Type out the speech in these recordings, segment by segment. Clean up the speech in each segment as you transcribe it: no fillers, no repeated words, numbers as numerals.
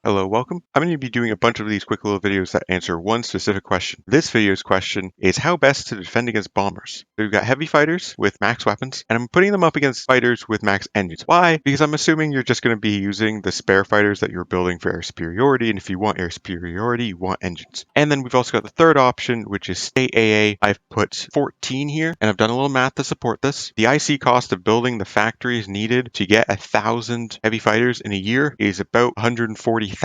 Hello, welcome. I'm going to be doing a bunch of these quick little videos that answer one specific question. This video's question is how best to defend against bombers. So we've got heavy fighters with max weapons, and I'm putting them up against fighters with max engines. Why? Because I'm assuming you're just going to be using the spare fighters that you're building for air superiority, and if you want air superiority, you want engines. And then we've also got the third option, which is state AA. I've put 14 here, and I've done a little math to support this. The IC cost of building the factories needed to get 1,000 heavy fighters in a year is about 140,000,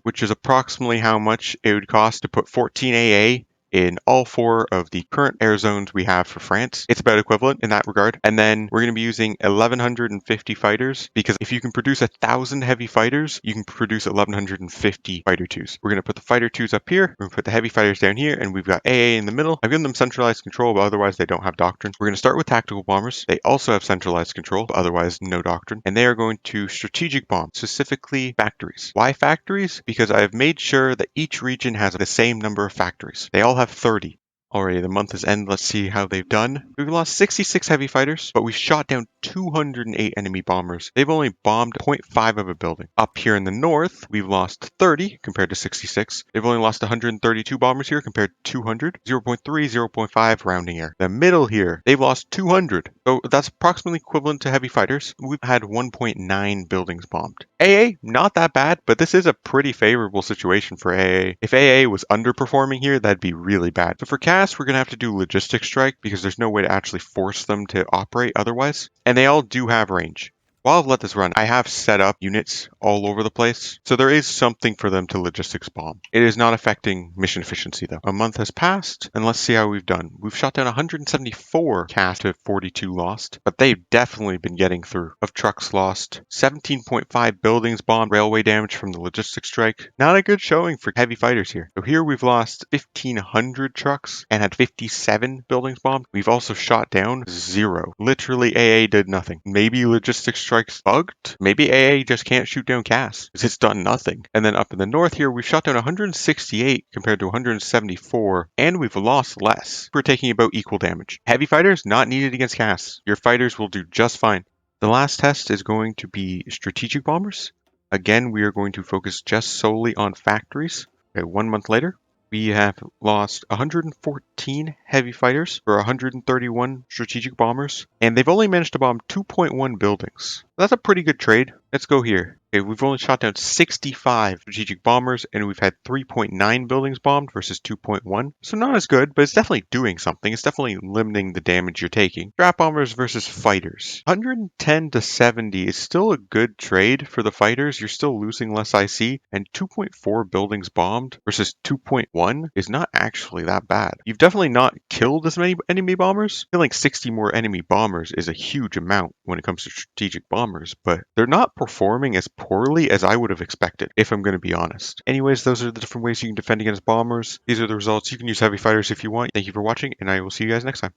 which is approximately how much it would cost to put 14 AA in all four of the current air zones we have for France. It's about equivalent in that regard. And then we're going to be using 1,150 fighters because if you can produce 1,000 heavy fighters, you can produce 1,150 fighter twos. We're going to put the fighter twos up here. We're going to put the heavy fighters down here, and we've got AA in the middle. I've given them centralized control, but otherwise they don't have doctrine. We're going to start with tactical bombers. They also have centralized control, but otherwise no doctrine. And they are going to strategic bomb, specifically factories. Why factories? Because I have made sure that each region has the same number of factories. They all have 30. Already, the month is end. Let's see how they've done. We've lost 66 heavy fighters, but we've shot down 208 enemy bombers. They've only bombed 0.5 of a building. Up here in the north, we've lost 30 compared to 66. They've only lost 132 bombers here compared to 200. 0.3, 0.5 rounding error. The middle here, they've lost 200. So that's approximately equivalent to heavy fighters. We've had 1.9 buildings bombed. AA, not that bad, but this is a pretty favorable situation for AA. If AA was underperforming here, that'd be really bad. So for CAS, we're going to have to do logistics strike because there's no way to actually force them to operate otherwise. And they all do have range. While I've let this run, I have set up units all over the place, so there is something for them to logistics bomb. It is not affecting mission efficiency though. A month has passed, and let's see how we've done. We've shot down 174 CAS to 42 lost, but they've definitely been getting through. Of trucks lost, 17.5 buildings bombed, railway damage from the logistics strike. Not a good showing for heavy fighters here. So here we've lost 1,500 trucks and had 57 buildings bombed. We've also shot down 0. Literally AA did nothing. Maybe logistics strike bugged. Maybe AA just can't shoot down CAS because it's done nothing. And then up in the north here, we've shot down 168 compared to 174, and we've lost less. We're taking about equal damage. Heavy fighters not needed against CAS. Your fighters will do just fine. The last test is going to be strategic bombers. Again, we are going to focus just solely on factories. Okay, 1 month later, we have lost 114 heavy fighters for 131 strategic bombers, and they've only managed to bomb 2.1 buildings. That's a pretty good trade. Let's go here. Okay, we've only shot down 65 strategic bombers, and we've had 3.9 buildings bombed versus 2.1. So not as good, but it's definitely doing something. It's definitely limiting the damage you're taking. Strat bombers versus fighters. 110 to 70 is still a good trade for the fighters. You're still losing less IC, and 2.4 buildings bombed versus 2.1 is not actually that bad. You've definitely not killed as many enemy bombers. Killing 60 more enemy bombers is a huge amount when it comes to strategic bombers, but they're not performing as poorly as I would have expected, if I'm going to be honest. Anyways, those are the different ways you can defend against bombers. These are the results. You can use heavy fighters if you want. Thank you for watching, and I will see you guys next time.